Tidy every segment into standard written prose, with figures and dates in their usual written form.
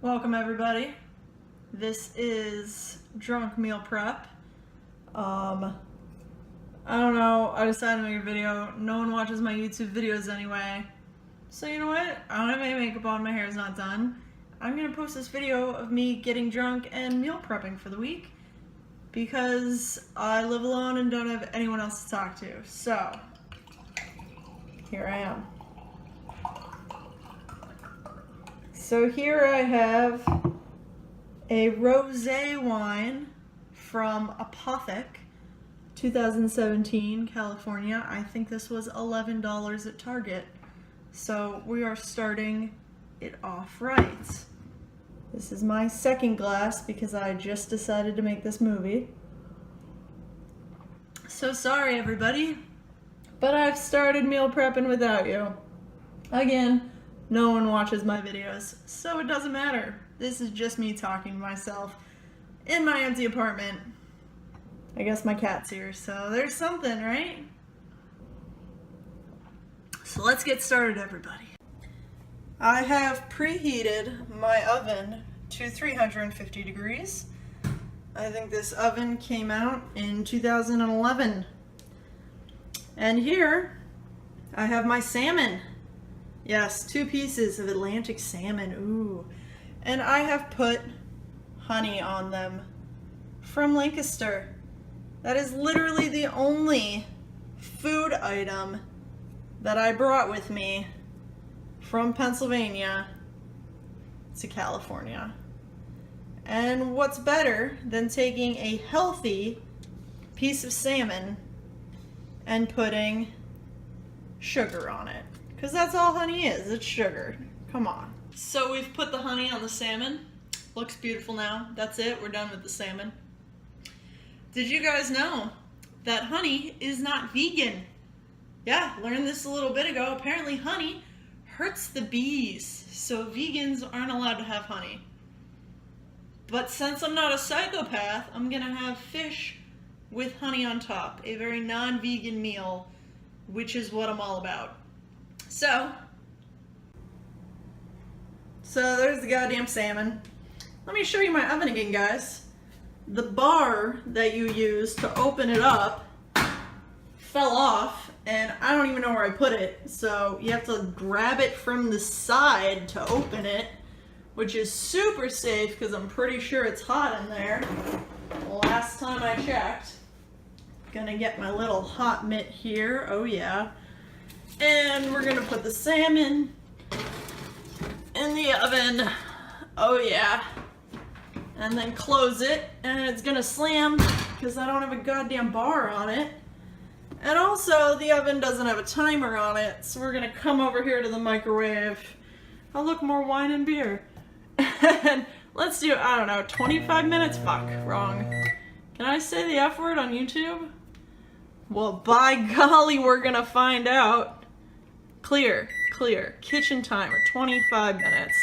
Welcome everybody. This is Drunk Meal Prep. I don't know, I decided to make a video. No one watches my YouTube videos anyway. So you know what? I don't have any makeup on, my hair is not done. I'm gonna post this video of me getting drunk and meal prepping for the week because I live alone and don't have anyone else to talk to. So, here I am. So here I have a rosé wine from Apothic, 2017, California. I think this was $11 at Target. So we are starting it off right. This is my second glass because I just decided to make this movie. So sorry everybody, but I've started meal prepping without you. Again, no one watches my videos, so it doesn't matter. This is just me talking to myself in my empty apartment. I guess my cat's here, so there's something, right? So let's get started, everybody. I have preheated my oven to 350 degrees. I think this oven came out in 2011. And here I have my salmon. Yes, 2 pieces of Atlantic salmon, ooh. And I have put honey on them from Lancaster. That is literally the only food item that I brought with me from Pennsylvania to California. And what's better than taking a healthy piece of salmon and putting sugar on it? Because that's all honey is, it's sugar. Come on. So we've put the honey on the salmon. Looks beautiful now. That's it, we're done with the salmon. Did you guys know that honey is not vegan? Yeah, learned this a little bit ago. Apparently honey hurts the bees, so vegans aren't allowed to have honey. But since I'm not a psychopath, I'm gonna have fish with honey on top. A very non-vegan meal, which is what I'm all about. So there's the goddamn salmon. Let me show you my oven again, guys. The bar that you use to open it up fell off, and I don't even know where I put it. So you have to grab it from the side to open it, which is super safe because I'm pretty sure it's hot in there. Last time I checked. Gonna get my little hot mitt here. Oh yeah. And we're gonna put the salmon in the oven. Oh yeah. And then close it, and it's gonna slam because I don't have a goddamn bar on it. And also the oven doesn't have a timer on it, so we're gonna come over here to the microwave. Oh look, more wine and beer. And let's do, I don't know, 25 minutes? Fuck, wrong. Can I say the F word on YouTube? Well, by golly, we're gonna find out. Clear. Kitchen timer, 25 minutes.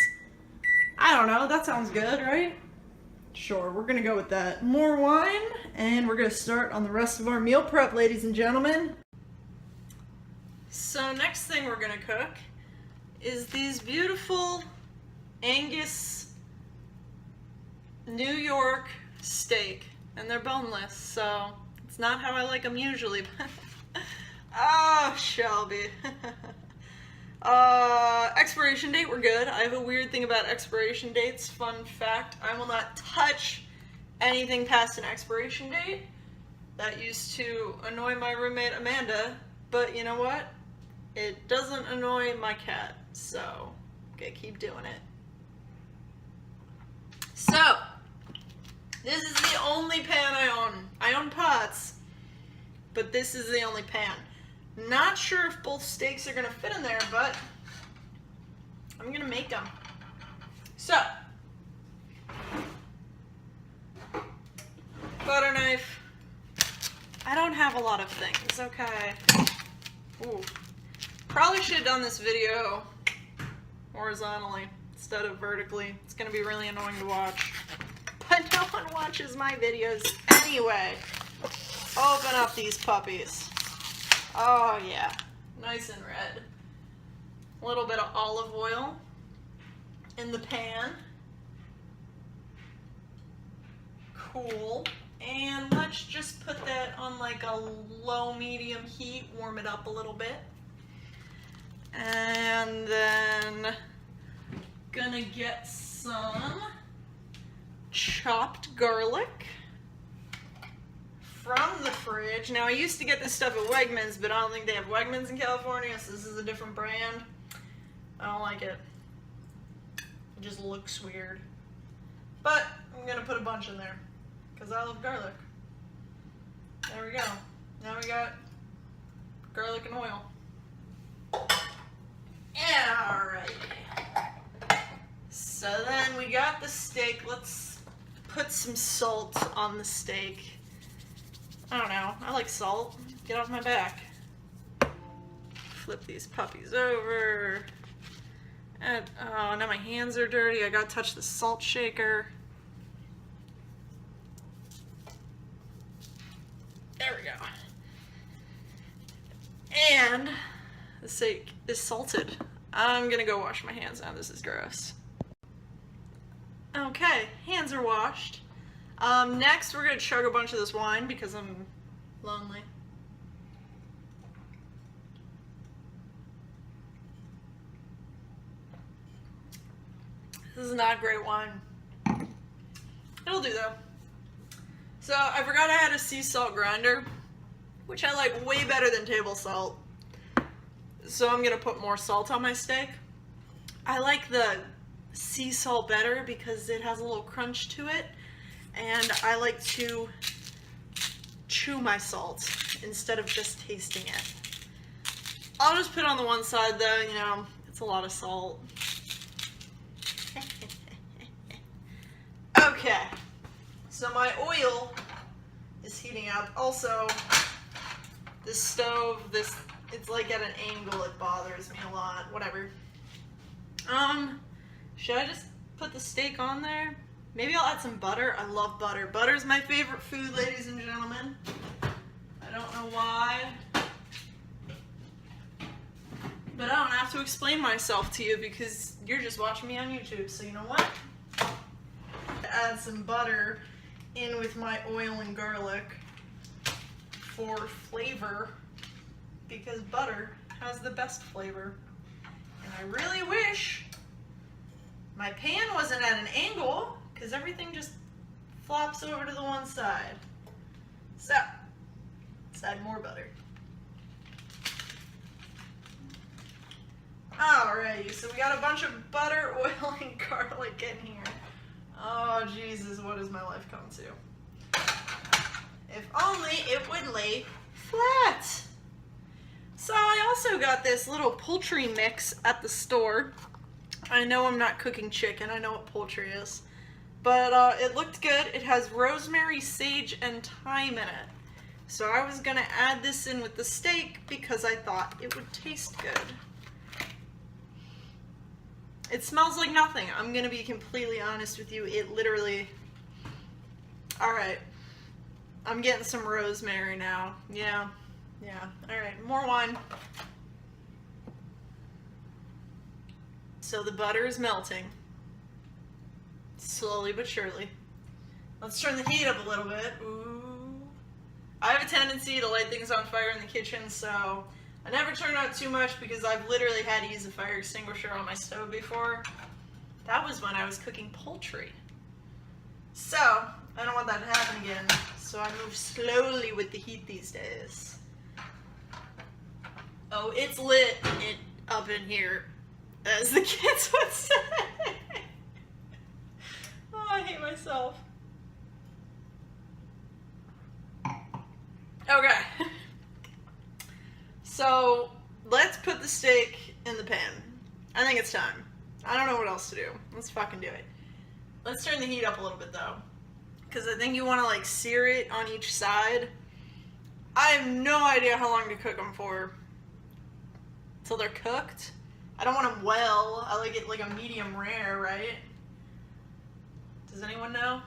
I don't know, that sounds good, right? Sure, we're gonna go with that. More wine, and we're gonna start on the rest of our meal prep, ladies and gentlemen. So next thing we're gonna cook is these beautiful Angus New York steak, and they're boneless, so it's not how I like them usually, but oh, Shelby. Expiration date, we're good. I have a weird thing about expiration dates. Fun fact, I will not touch anything past an expiration date. That used to annoy my roommate Amanda, but you know what? It doesn't annoy my cat, so okay, keep doing it. So, this is the only pan I own. I own pots, but this is the only pan. Not sure if both steaks are gonna fit in there, but I'm gonna make them. So, butter knife. I don't have a lot of things, okay. Ooh. Probably should have done this video horizontally instead of vertically. It's gonna be really annoying to watch. But no one watches my videos anyway. Open up these puppies. Oh yeah, nice and red. A little bit of olive oil in the pan. cool. And let's just put that on like a low medium heat, warm it up a little bit. And then gonna get some chopped garlic from the fridge. Now I used to get this stuff at Wegmans, but I don't think they have Wegmans in California, so this is a different brand. I don't like it. It just looks weird. But I'm gonna put a bunch in there because I love garlic. There we go. Now we got garlic and oil. Alright. So then we got the steak. Let's put some salt on the steak. I don't know. I like salt. Get off my back. Flip these puppies over. And, oh, now my hands are dirty. I gotta touch the salt shaker. There we go. And the steak is salted. I'm gonna go wash my hands now. This is gross. Okay, hands are washed. Next, we're gonna chug a bunch of this wine because I'm lonely. This is not great wine. It'll do though. So I forgot I had a sea salt grinder, which I like way better than table salt. So I'm gonna put more salt on my steak. I like the sea salt better because it has a little crunch to it, and I like to chew my salt instead of just tasting it. I'll just put it on the one side though, you know, it's a lot of salt. Okay, so my oil is heating up. Also, this stove, it's like at an angle, it bothers me a lot, whatever. Should I just put the steak on there? Maybe I'll add some butter. I love butter. Butter's my favorite food, ladies and gentlemen. I don't know why, but I don't have to explain myself to you because you're just watching me on YouTube, so you know what? Add some butter in with my oil and garlic for flavor because butter has the best flavor. And I really wish my pan wasn't at an angle because everything just flops over to the one side. So, let's add more butter. Alrighty, so we got a bunch of butter, oil, and garlic in here. Oh, Jesus, what has my life come to? If only it would lay flat. So I also got this little poultry mix at the store. I know I'm not cooking chicken. I know what poultry is. But it looked good. It has rosemary, sage, and thyme in it. So I was going to add this in with the steak because I thought it would taste good. It smells like nothing. I'm gonna be completely honest with you. It literally... Alright. I'm getting some rosemary now. Yeah. Alright, more wine. So the butter is melting. Slowly but surely. Let's turn the heat up a little bit. Ooh. I have a tendency to light things on fire in the kitchen, so... I never turn out too much because I've literally had to use a fire extinguisher on my stove before. That was when I was cooking poultry. So, I don't want that to happen again. So I move slowly with the heat these days. Oh, it's lit up in here, as the kids would say. Oh, I hate myself. Okay. So, let's put the steak in the pan. I think it's time. I don't know what else to do. Let's fucking do it. Let's turn the heat up a little bit though, because I think you want to like sear it on each side. I have no idea how long to cook them for. Till they're cooked. I don't want them well. I like it like a medium rare, right? Does anyone know?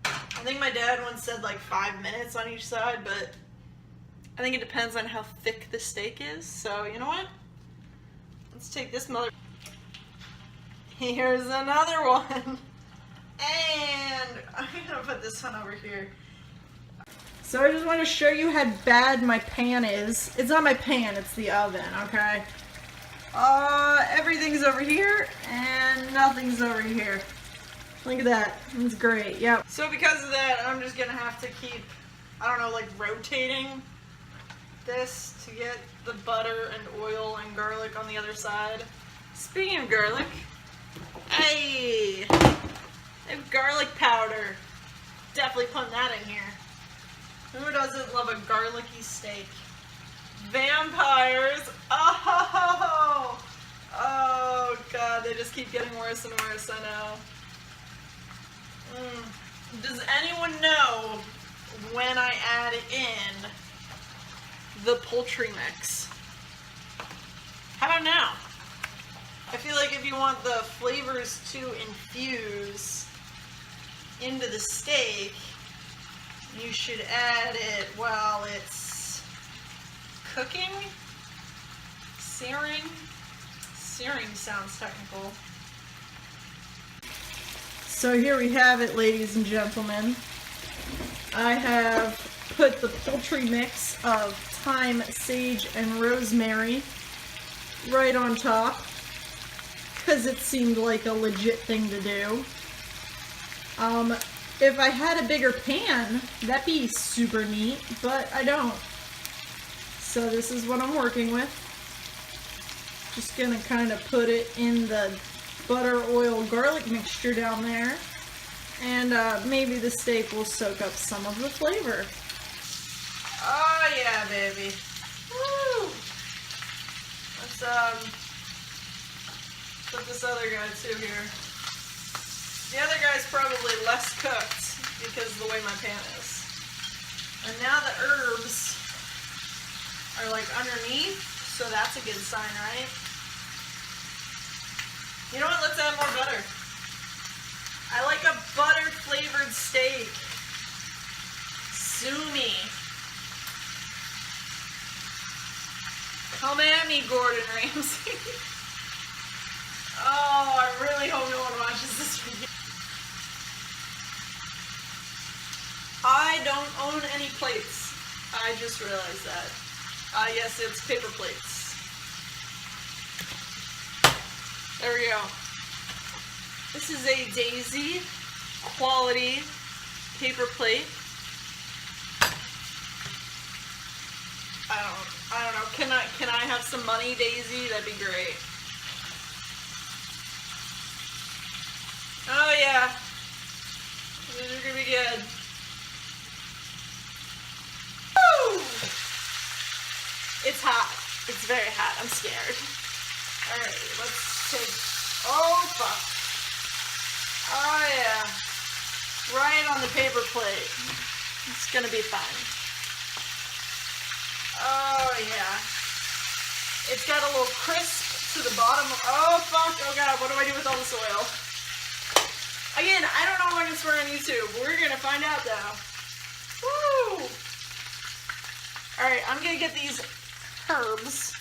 I think my dad once said like 5 minutes on each side, but I think it depends on how thick the steak is. So, you know what? Let's take this mother... Here's another one. And And I'm gonna put this one over here. So I just want to show you how bad my pan is. It's not my pan, it's the oven, okay? Everything's over here and nothing's over here. Look at that, it's great, yep. So because of that, I'm just gonna have to keep, I don't know, like rotating this to get the butter and oil and garlic on the other side. Speaking of garlic, hey, I have garlic powder. Definitely putting that in here. Who doesn't love a garlicky steak? Vampires! Oh! Oh god, they just keep getting worse and worse, I know. Does anyone know when I add in the poultry mix? How about now? I feel like if you want the flavors to infuse into the steak, you should add it while it's cooking, searing. Searing sounds technical. So here we have it, ladies and gentlemen. I have put the poultry mix of thyme, sage, and rosemary right on top because it seemed like a legit thing to do. If I had a bigger pan, that'd be super neat, but I don't. So this is what I'm working with. Just gonna kind of put it in the butter, oil, garlic mixture down there, and maybe the steak will soak up some of the flavor. Oh yeah, baby. Woo! Let's put this other guy too here. The other guy's probably less cooked because of the way my pan is. And now the herbs are like underneath, so that's a good sign, right? You know what? Let's add more butter. I like a butter flavored steak. Sue me. Come at me, Gordon Ramsay. Oh, I really hope no one watches this video. I don't own any plates. I just realized that. Yes, it's paper plates. There we go. This is a Daisy quality paper plate. I don't know. Can I have some money, Daisy? That'd be great. Oh yeah. These are gonna be good. Woo! It's hot. It's very hot. I'm scared. Alright, let's take... Oh, fuck. Oh, yeah. Right on the paper plate. It's gonna be fine. Oh, yeah. It's got a little crisp to the bottom. Oh, fuck. Oh, God. What do I do with all this oil? Again, I don't know when I swear on YouTube. We're gonna find out, though. Woo! Alright, I'm gonna get these herbs.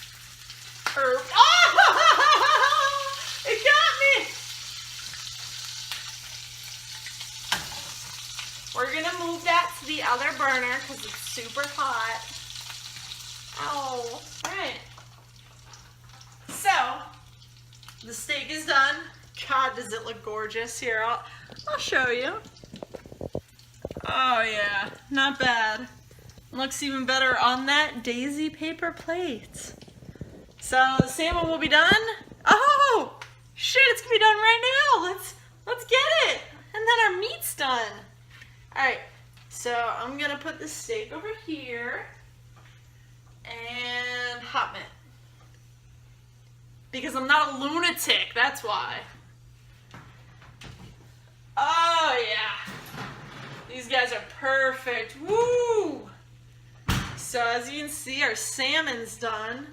Oh! It got me! We're gonna move that to the other burner because it's super hot. Ow. Alright. So, the steak is done. God, does it look gorgeous. Here, I'll show you. Oh yeah, not bad. Looks even better on that Daisy paper plate. So the salmon will be done. Oh shit, it's gonna be done right now. Let's get it. And then our meat's done. Alright, so I'm gonna put the steak over here and hot mitt. Because I'm not a lunatic, that's why. Oh yeah. These guys are perfect. Woo! So as you can see, our salmon's done.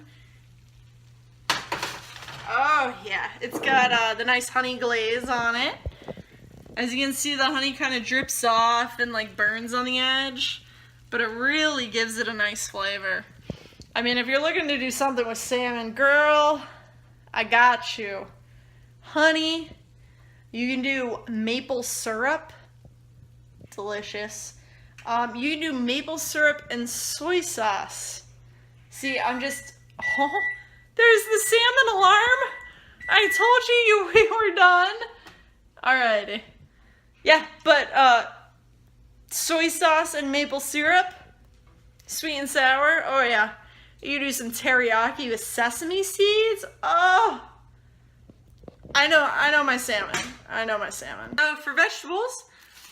Oh yeah, it's got the nice honey glaze on it. As you can see, the honey kind of drips off and like burns on the edge, but it really gives it a nice flavor. I mean, if you're looking to do something with salmon, girl, I got you. Honey, you can do maple syrup. delicious. You can do maple syrup and soy sauce. See, I'm just, oh, there's the salmon alarm. I told you we were done. Alrighty. Yeah, but soy sauce and maple syrup, sweet and sour. Oh yeah. You do some teriyaki with sesame seeds. Oh, I know my salmon. I know my salmon. So for vegetables,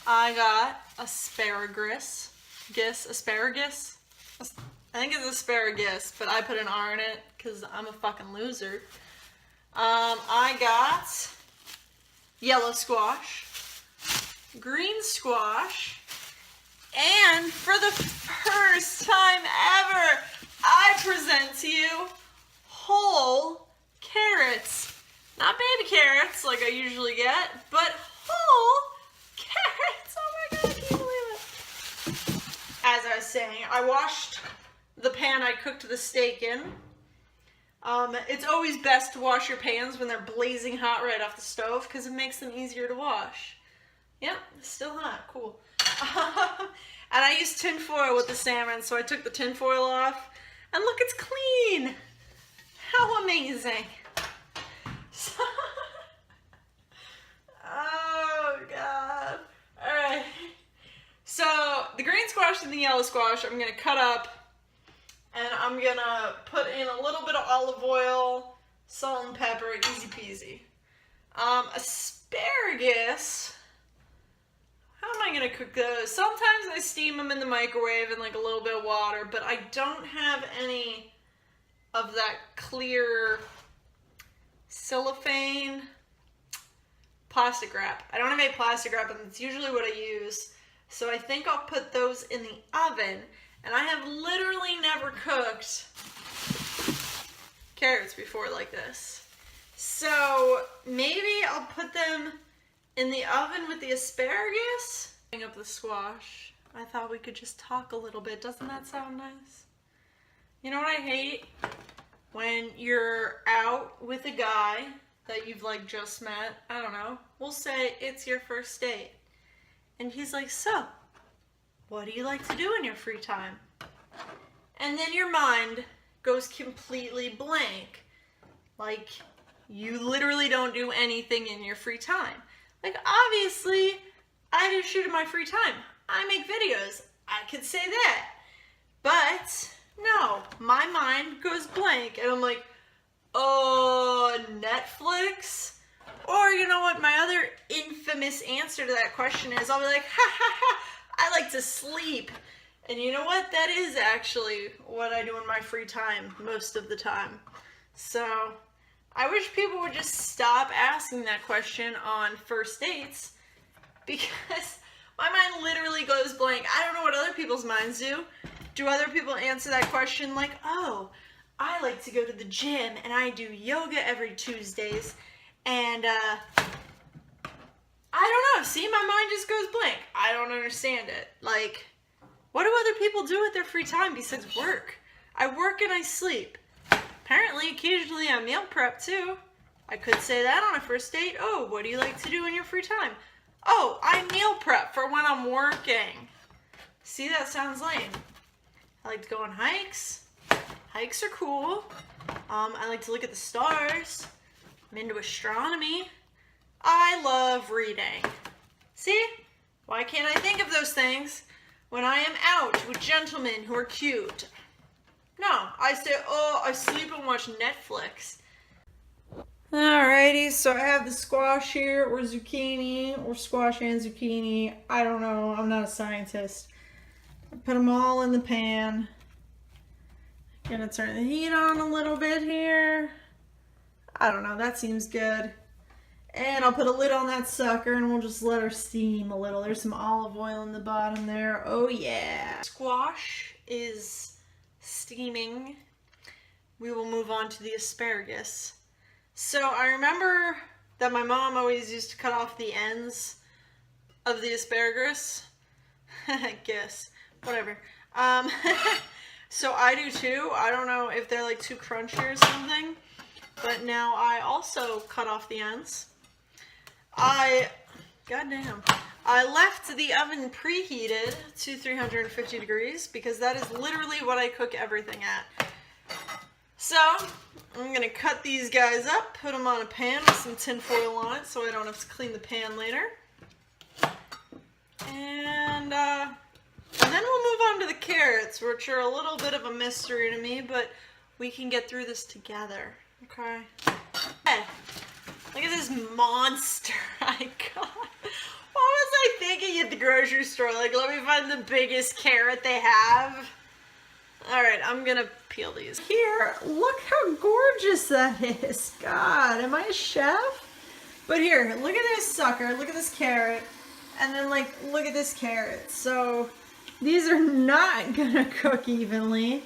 I got asparagus. Asparagus. I think it's asparagus, but I put an R in it because I'm a fucking loser. I got yellow squash, green squash, and for the first time ever, I present to you whole carrots. Not baby carrots like I usually get, but whole carrots. Oh my god, I can't believe it. As I was saying, I washed the pan I cooked the steak in. It's always best to wash your pans when they're blazing hot right off the stove because it makes them easier to wash. Yep, it's still hot. Cool. And I used tin foil with the salmon, so I took the tin foil off. And look, it's clean. How amazing. Oh, God. All right. So the green squash and the yellow squash, I'm going to cut up. And I'm going to put in a little bit of olive oil, salt and pepper, easy peasy. Asparagus. How am I going to cook those? Sometimes I steam them in the microwave in like a little bit of water, but I don't have any of that clear cellophane plastic wrap. I don't have any plastic wrap, and it's usually what I use. So I think I'll put those in the oven. And I have literally never cooked carrots before like this. So maybe I'll put them in the oven with the asparagus. Bring up the squash. I thought we could just talk a little bit. Doesn't that sound nice? You know what I hate? When you're out with a guy that you've like just met. I don't know. We'll say it's your first date. And he's like, so, what do you like to do in your free time? And then your mind goes completely blank. Like, you literally don't do anything in your free time. Like, obviously, I do shoot in my free time. I make videos. I could say that. But, no, my mind goes blank. And I'm like, oh, Netflix? Or, you know what, my other infamous answer to that question is, I'll be like, ha ha ha, I like to sleep. And you know what, that is actually what I do in my free time most of the time. So, I wish people would just stop asking that question on first dates, because my mind literally goes blank. I don't know what other people's minds do. Do other people answer that question like, oh, I like to go to the gym and I do yoga every Tuesdays, and I don't know, see, my mind just goes blank. I don't understand it. Like, what do other people do with their free time besides work? I work and I sleep. Apparently, occasionally I meal prep too. I could say that on a first date. Oh, what do you like to do in your free time? Oh, I meal prep for when I'm working. See, that sounds lame. I like to go on hikes. Hikes are cool. I like to look at the stars. I'm into astronomy. I love reading. See? Why can't I think of those things when I am out with gentlemen who are cute? No, I say, oh, I sleep and watch Netflix. Alrighty, so I have the squash here, or zucchini, or squash and zucchini. I don't know, I'm not a scientist. I put them all in the pan. Gonna turn the heat on a little bit here. I don't know, that seems good. And I'll put a lid on that sucker and we'll just let her steam a little. There's some olive oil in the bottom there. Oh yeah. Squash is steaming. We will move on to the asparagus. So I remember that my mom always used to cut off the ends of the asparagus. I guess. Whatever. So I do too. I don't know if they're like too crunchy or something. But now I also cut off the ends. Goddamn. I left the oven preheated to 350 degrees because that is literally what I cook everything at. So I'm gonna cut these guys up, put them on a pan with some tin foil on it so I don't have to clean the pan later. And then we'll move on to the carrots, which are a little bit of a mystery to me, but we can get through this together, okay? Hey, look at this monster I got. What was I thinking at the grocery store? Like, let me find the biggest carrot they have. All right, I'm gonna peel these. Here, look how gorgeous that is. God, am I a chef? But here, look at this sucker, look at this carrot, and then like, look at this carrot. So these are not gonna cook evenly.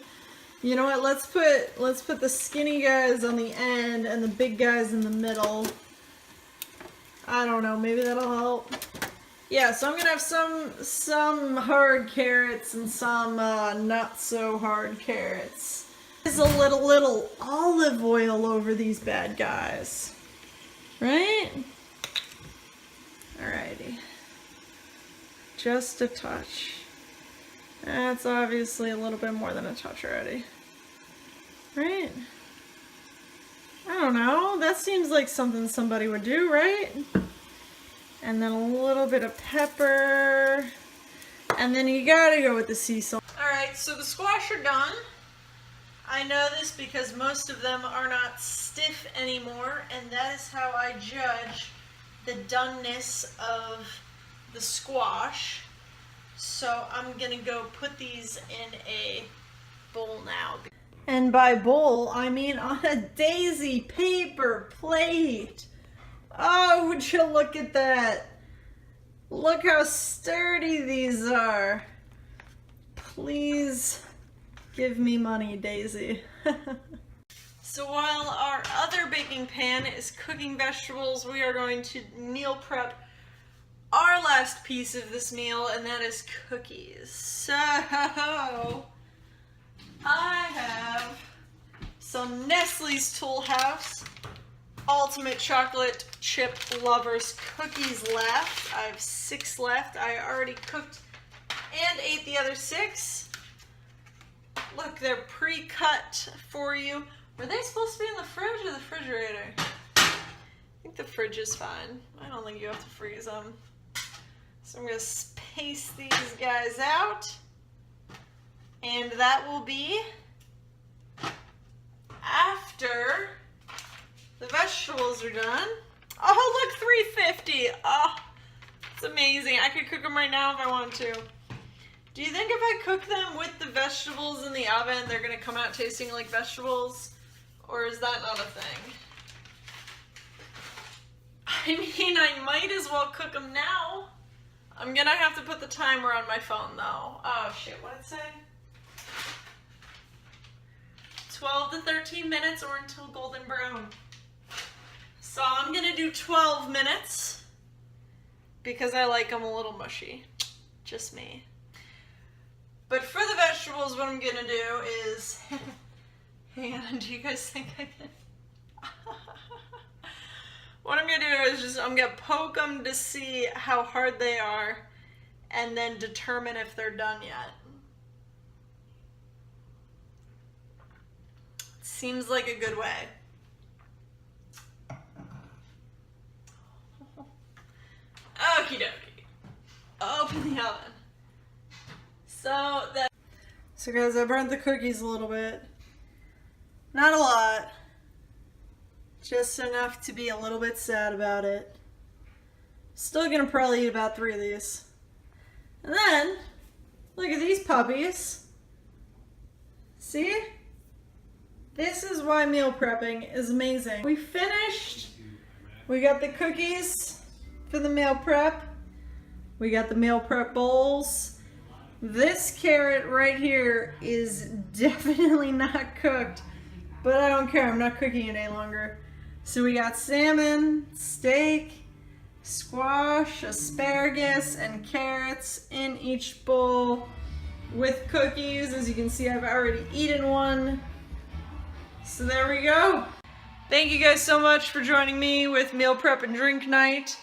You know what, let's put the skinny guys on the end and the big guys in the middle. I don't know, maybe that'll help. Yeah, so I'm gonna have some hard carrots and some not so hard carrots. There's a little olive oil over these bad guys, right? Alrighty, just a touch. That's obviously a little bit more than a touch already, right? I don't know. That seems like something somebody would do, right? And then a little bit of pepper. And then you gotta go with the sea salt. Alright, so the squash are done. I know this because most of them are not stiff anymore, and that is how I judge the doneness of the squash. So I'm gonna go put these in a bowl now. And by bowl, I mean on a daisy paper plate. Oh, would you look at that? Look how sturdy these are. Please give me money, Daisy. So while our other baking pan is cooking vegetables, we are going to meal prep our last piece of this meal, and that is cookies. So I have some Nestle's Tool House Ultimate Chocolate Chip Lovers cookies left. I have 6 left. I already cooked and ate the other 6. Look, they're pre-cut for you. Were they supposed to be in the fridge or the refrigerator? I think the fridge is fine. I don't think you have to freeze them. So I'm going to space these guys out. And that will be after the vegetables are done. Oh, look, 350. Oh, it's amazing. I could cook them right now if I wanted to. Do you think if I cook them with the vegetables in the oven, they're going to come out tasting like vegetables? Or is that not a thing? I mean, I might as well cook them now. I'm going to have to put the timer on my phone, though. Oh, shit, what did it say? 12 to 13 minutes or until golden brown. So I'm gonna do 12 minutes because I like them a little mushy. Just me. But for the vegetables, what I'm gonna do is, hang on, do you guys think I can? What I'm gonna do is I'm gonna poke them to see how hard they are and then determine if they're done yet. Seems like a good way. Okie dokie. Open the oven. So guys, I burnt the cookies a little bit. Not a lot. Just enough to be a little bit sad about it. Still gonna probably eat about 3 of these. And then, look at these puppies. See? This is why meal prepping is amazing. We finished. We got the cookies for the meal prep. We got the meal prep bowls. This carrot right here is definitely not cooked, but I don't care. I'm not cooking it any longer. So we got salmon, steak, squash, asparagus, and carrots in each bowl with cookies. As you can see, I've already eaten one. So there we go. Thank you guys so much for joining me with meal prep and drink night.